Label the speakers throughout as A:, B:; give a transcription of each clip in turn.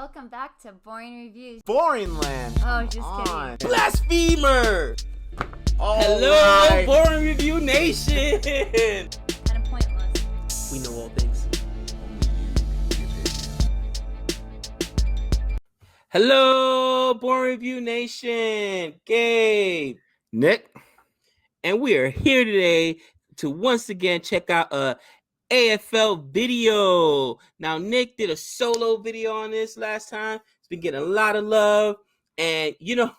A: Welcome back to Boring Reviews.
B: Boring land.
A: Oh, just kidding.
C: Blasphemer!
B: All
C: Hello,
B: right.
C: Boring Review Nation!
A: Kind of pointless.
C: We know all things. Hello, Boring Review Nation! Gabe!
B: Nick.
C: And we are here today to once again check out a AFL video. Now, Nick did a solo video on this last time. It's been getting a lot of love. And, you know,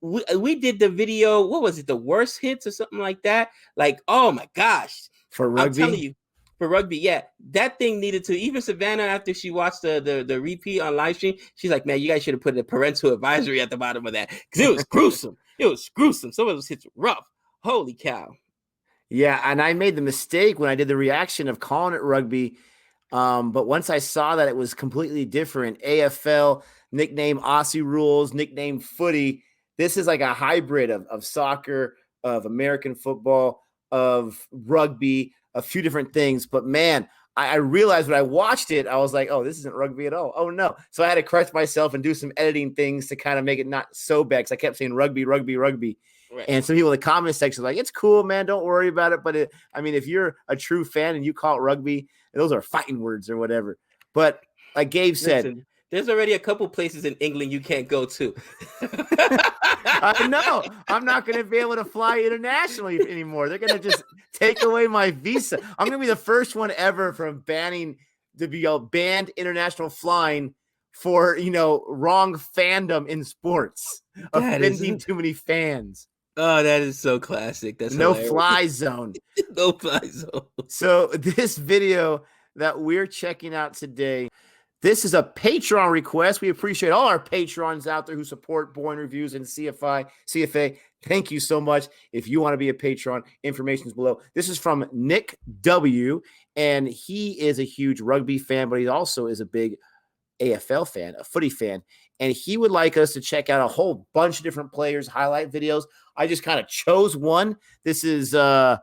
C: we did the video, what was it, the worst hits or something like that? Like, oh my gosh.
B: For rugby?
C: I'm telling you, for rugby, yeah. That thing needed to, even Savannah, after she watched the repeat on live stream, she's like, man, you guys should have put a parental advisory at the bottom of that. Because it was gruesome. It was gruesome. Some of those hits were rough. Holy cow.
B: Yeah, and I made the mistake when I did the reaction of calling it rugby. But once I saw that it was completely different, AFL, nickname Aussie rules, nickname footy. This is like a hybrid of soccer, of American football, of rugby, a few different things. But man, I realized when I watched it, I was like, oh, this isn't rugby at all. Oh, no. So I had to correct myself and do some editing things to kind of make it not so bad because I kept saying rugby, rugby, rugby. Right. And some people in the comment section are like, it's cool, man. Don't worry about it. But if you're a true fan and you call it rugby, those are fighting words or whatever. But like Gabe said,
C: listen, there's already a couple places in England you can't go to.
B: I know. I'm not going to be able to fly internationally anymore. They're going to just take away my visa. I'm going to be the first one ever from banned international flying for, wrong fandom in sports, offending too many fans.
C: Oh, that is so classic. That's
B: no
C: hilarious.
B: Fly zone.
C: No fly zone.
B: So this video that we're checking out today, this is a Patreon request. We appreciate all our patrons out there who support Boring Reviews and CFA. Thank you so much. If you want to be a patron, information is below. This is from Nick W., and he is a huge rugby fan, but he also is a big AFL fan, a footy fan, and he would like us to check out a whole bunch of different players, highlight videos. I just kind of chose one. This is oh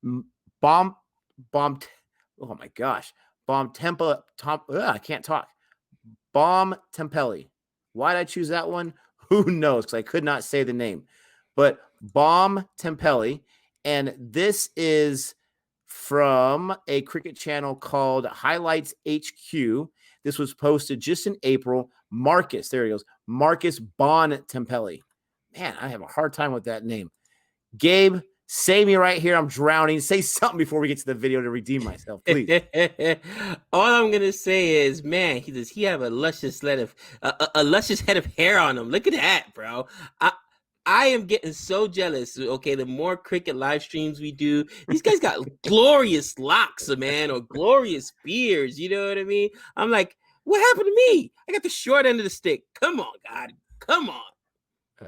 B: my gosh. Bontempelli. I can't talk. Bontempelli. Why did I choose that one? Who knows? Because I could not say the name. But Bontempelli, and this is from a cricket channel called Highlights HQ. This was posted just in April. Marcus, there he goes. Marcus Bontempelli. Man, I have a hard time with that name. Gabe, save me right here. I'm drowning. Say something before we get to the video to redeem myself, please.
C: All I'm gonna say is, man, he have a luscious head of hair on him. Look at that, bro. I am getting so jealous. Okay, the more cricket live streams we do, these guys got glorious locks, man, or glorious beards. You know what I mean? I'm like, what happened to me? I got the short end of the stick. Come on, God. Come on.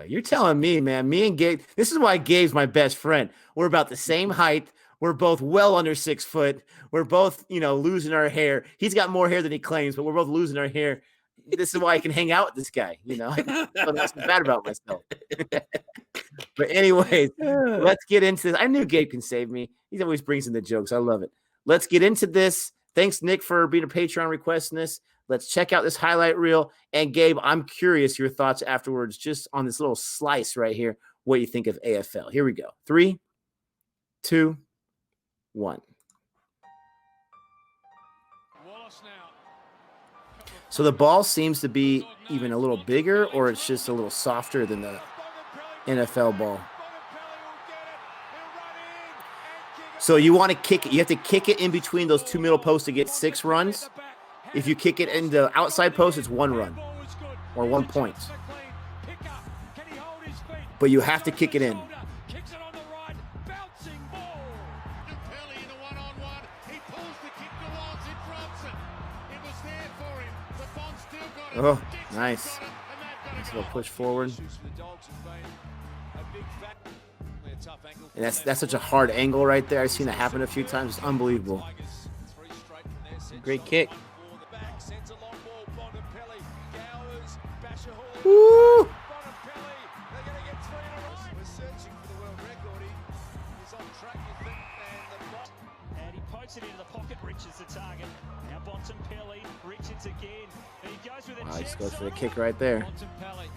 B: You're telling me, man. Me and Gabe, this is why Gabe's my best friend. We're about the same height. We're both well under 6 foot. We're both, losing our hair. He's got more hair than he claims, but we're both losing our hair. This is why I can hang out with this guy. I feel bad about myself. But anyways, let's get into this. I knew Gabe can save me. He always brings in the jokes. I love it. Let's get into this. Thanks, Nick, for being a Patreon requesting this. Let's check out this highlight reel. And Gabe, I'm curious your thoughts afterwards, just on this little slice right here, what you think of AFL. Here we go. 3, 2, 1. So the ball seems to be even a little bigger, or it's just a little softer than the NFL ball. So you want to kick it. You have to kick it in between those two middle posts to get 6 runs. If you kick it in the outside post, it's 1 run or 1 point. But you have to kick it in. Oh, nice. Nice little push forward. And that's such a hard angle right there. I've seen that happen a few times. It's unbelievable.
C: Great kick.
B: Woo!
D: Pokes it into the pocket, Richards the target. Now Bontempelli, Richards again. And he goes with a
B: He just
D: check
B: goes for the
D: shot.
B: kick right there.
D: Bontempelli.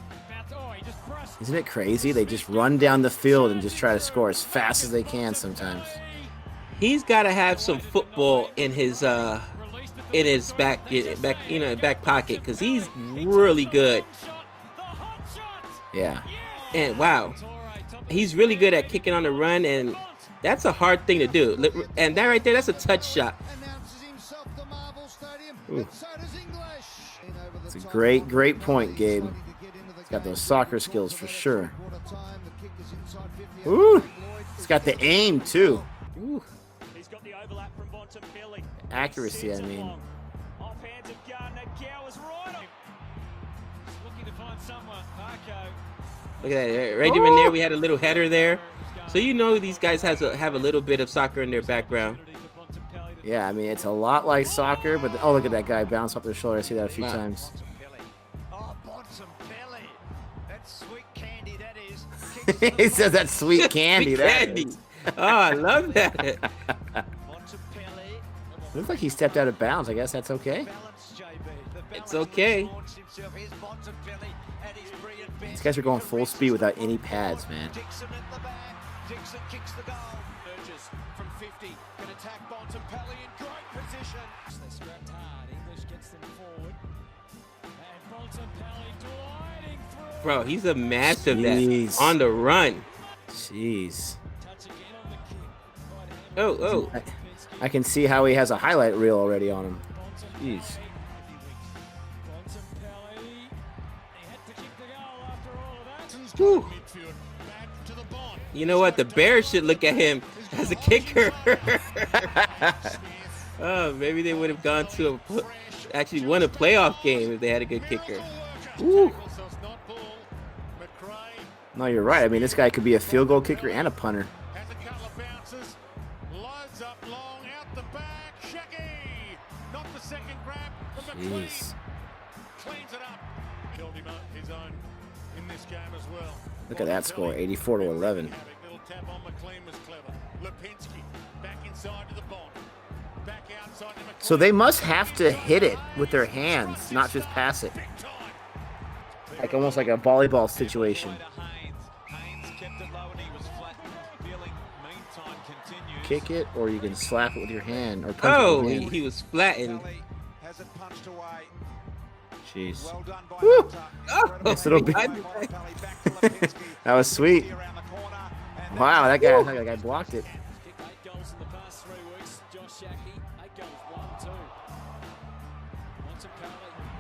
D: He just crushed.
B: Isn't it crazy? They just run down the field and just try to score as fast as they can sometimes.
C: He's got to have some football in his back pocket, because he's really good.
B: Yeah.
C: And wow, he's really good at kicking on the run, and that's a hard thing to do. And that right there, that's a touch shot.
B: Ooh. It's a great point, Gabe. He's got those soccer skills for sure. Ooh, he's got the aim too. Ooh.
D: He's got the overlap from Bontempelli.
B: Accuracy, I mean.
D: Off hands of Gardner. Gowers right on. Looking to find someone. Parko.
C: Look at that. Right even there, we had a little header there. So you know these guys have a little bit of soccer in their background.
B: Yeah, I mean, it's a lot like soccer, but oh, look at that guy bounce off their shoulder. I see that a few times.
D: Oh, Bontempelli. That's sweet candy, that is.
B: He says that's sweet candy.
C: Sweet candy. Oh, I love that.
D: Bontempelli.
B: Looks like he stepped out of bounds. I guess that's okay.
C: It's okay.
B: These guys are going full speed without any pads, man.
D: Dixon at the back. Dixon kicks the goal. Burgess from 50 can attack Bontempelli in great position. They scrapped hard. English gets them forward. And Bontempelli gliding through.
C: Bro, he's a massive
B: Jeez.
C: that on the run.
B: Jeez.
D: Touch again on the kick.
C: Oh.
B: I can see how he has a highlight reel already on him. Jeez.
D: Bontempelli. He had to kick the goal after all of that.
C: Whew. You know what? The Bears should look at him as a kicker. Oh, maybe they would have gone to actually won a playoff game if they had a good kicker. Woo.
B: No, you're right. I mean, this guy could be a field goal kicker and a punter. Jeez. Look at that score, 84-11. So they must have to hit it with their hands, not just pass it. Like almost like a volleyball situation. Kick it, or you can slap it with your hand, or punch it with your hand.
C: He was flattened.
B: Jeez. Woo! Nice little bit. That was sweet. Wow, that guy blocked it.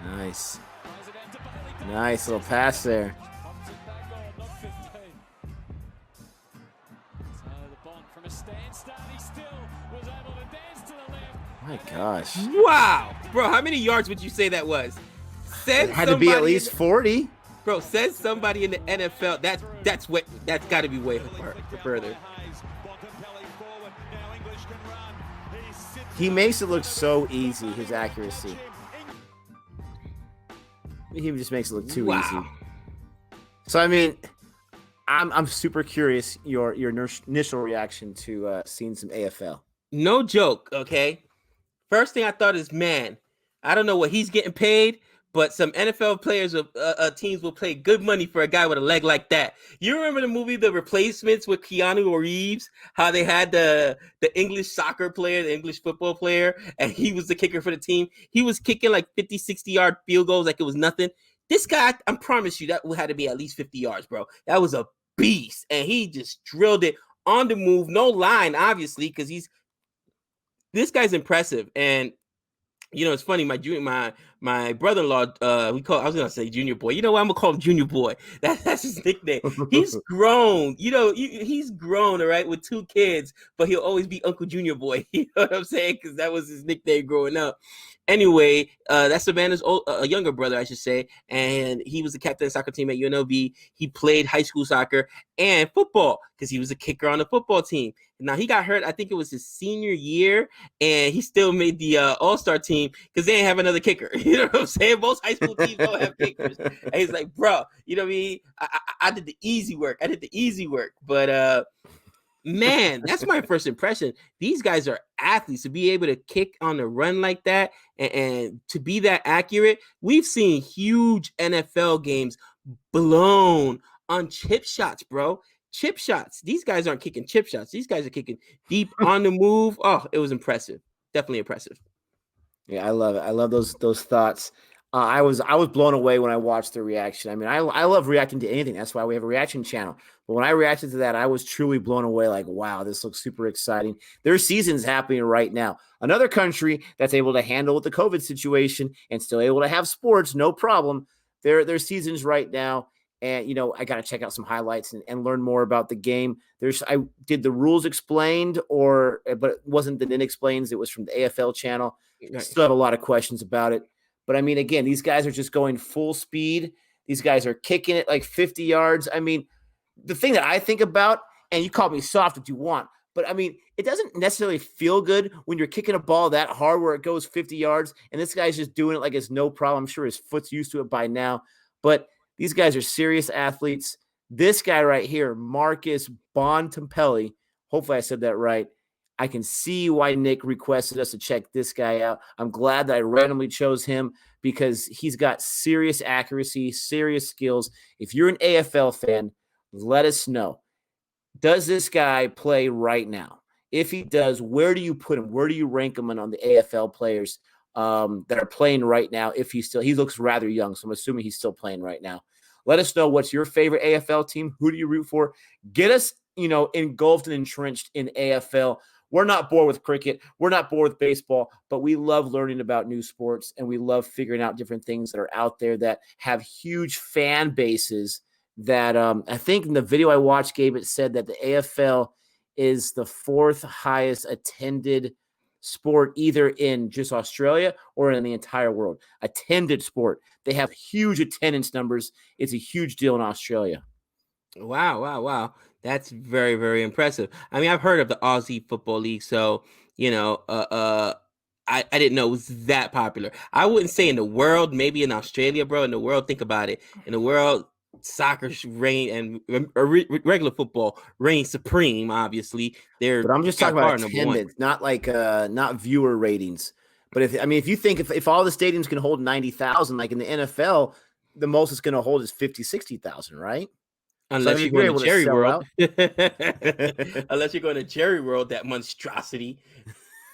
B: Nice. Nice little pass there. My gosh.
C: Wow. Bro, how many yards would you say that was?
B: It had to be at least 40.
C: Bro, says somebody in the NFL. That's got to be way further.
B: He makes it look so easy, his accuracy. He just makes it look too easy. So I mean, I'm super curious your initial reaction to seeing some AFL.
C: No joke, okay? First thing I thought is, man, I don't know what he's getting paid, but some NFL players teams will pay good money for a guy with a leg like that. You remember the movie The Replacements with Keanu Reeves? How they had the English soccer player, the English football player, and he was the kicker for the team. He was kicking like 50, 60-yard field goals like it was nothing. This guy, I promise you, that had to be at least 50 yards, bro. That was a beast, and he just drilled it on the move. No line, obviously, because this guy's impressive. And you know, it's funny. My brother-in-law, I was gonna say Junior Boy. You know what? I'm gonna call him Junior Boy. That's his nickname. He's grown. You know, he's grown, all right, with 2 kids, but he'll always be Uncle Junior Boy. You know what I'm saying? Because that was his nickname growing up. Anyway, that's Savannah's younger brother, I should say, and he was the captain of the soccer team at UNLV. He played high school soccer and football because he was a kicker on the football team. Now, he got hurt, I think it was his senior year, and he still made the all-star team because they didn't have another kicker. You know what I'm saying? Most high school teams don't have kickers. And he's like, bro, you know what I mean? I did the easy work. But Man, that's my first impression. These guys are athletes. To be able to kick on the run like that and to be that accurate. We've seen huge NFL games blown on chip shots, bro. Chip shots. These guys aren't kicking chip shots. These guys are kicking deep on the move. Oh, it was impressive. Definitely impressive.
B: Yeah, I love it. I love those thoughts. I was blown away when I watched the reaction. I mean, I love reacting to anything. That's why we have a reaction channel. But when I reacted to that, I was truly blown away. Like, wow, this looks super exciting. There's seasons happening right now. Another country that's able to handle with the COVID situation and still able to have sports, no problem. There's seasons right now. And, I got to check out some highlights and learn more about the game. I did the rules explained but it wasn't the NIN explains. It was from the AFL channel. Still have a lot of questions about it. But I mean, again, these guys are just going full speed. These guys are kicking it like 50 yards. I mean, the thing that I think about, and you call me soft if you want, but I mean, it doesn't necessarily feel good when you're kicking a ball that hard where it goes 50 yards. And this guy's just doing it like it's no problem. I'm sure his foot's used to it by now. But these guys are serious athletes. This guy right here, Marcus Bontempelli, hopefully I said that right. I can see why Nick requested us to check this guy out. I'm glad that I randomly chose him because he's got serious accuracy, serious skills. If you're an AFL fan, let us know. Does this guy play right now? If he does, where do you put him? Where do you rank him on the AFL players that are playing right now? If he looks rather young, so I'm assuming he's still playing right now. Let us know what's your favorite AFL team. Who do you root for? Get us, engulfed and entrenched in AFL. We're not bored with cricket. We're not bored with baseball, but we love learning about new sports and we love figuring out different things that are out there that have huge fan bases that I think in the video I watched, Gabe, it said that the AFL is the 4th highest attended sport either in just Australia or in the entire world. Attended sport. They have huge attendance numbers. It's a huge deal in Australia.
C: Wow. That's very, very impressive. I mean, I've heard of the Aussie Football League, so, I didn't know it was that popular. I wouldn't say in the world, maybe in Australia, bro. In the world, think about it. In the world, soccer reign and regular football reigns supreme, obviously.
B: But I'm just talking about attendance, not like not viewer ratings. But if you think if all the stadiums can hold 90,000, like in the NFL, the most it's going to hold is 50, 60,000, right?
C: Unless you're going to Jerry World. Unless you're going to Jerry World, that monstrosity.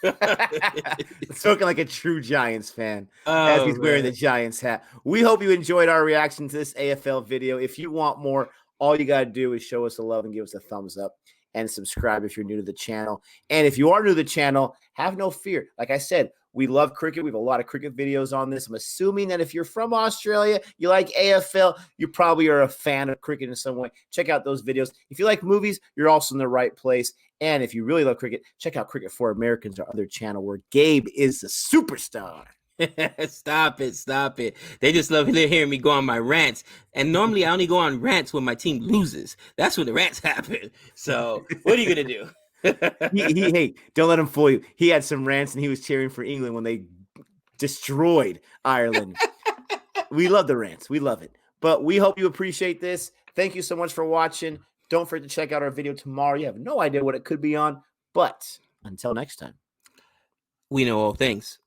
B: Talking like a true Giants fan as he's wearing the Giants hat. We hope you enjoyed our reaction to this AFL video. If you want more, all you got to do is show us a love and give us a thumbs up and subscribe if you're new to the channel. And if you are new to the channel, have no fear. Like I said, we love cricket. We have a lot of cricket videos on this. I'm assuming that if you're from Australia, you like AFL, you probably are a fan of cricket in some way. Check out those videos. If you like movies, you're also in the right place. And if you really love cricket, check out Cricket for Americans, our other channel where Gabe is the superstar.
C: Stop it. They just love hearing me go on my rants. And normally I only go on rants when my team loses. That's when the rants happen. So what are you going to do?
B: Hey, don't let him fool you. He had some rants and he was cheering for England when they destroyed Ireland. We love the rants. We love it. But we hope you appreciate this. Thank you so much for watching. Don't forget to check out our video tomorrow. You have no idea what it could be on. But until next time.
C: We know all things.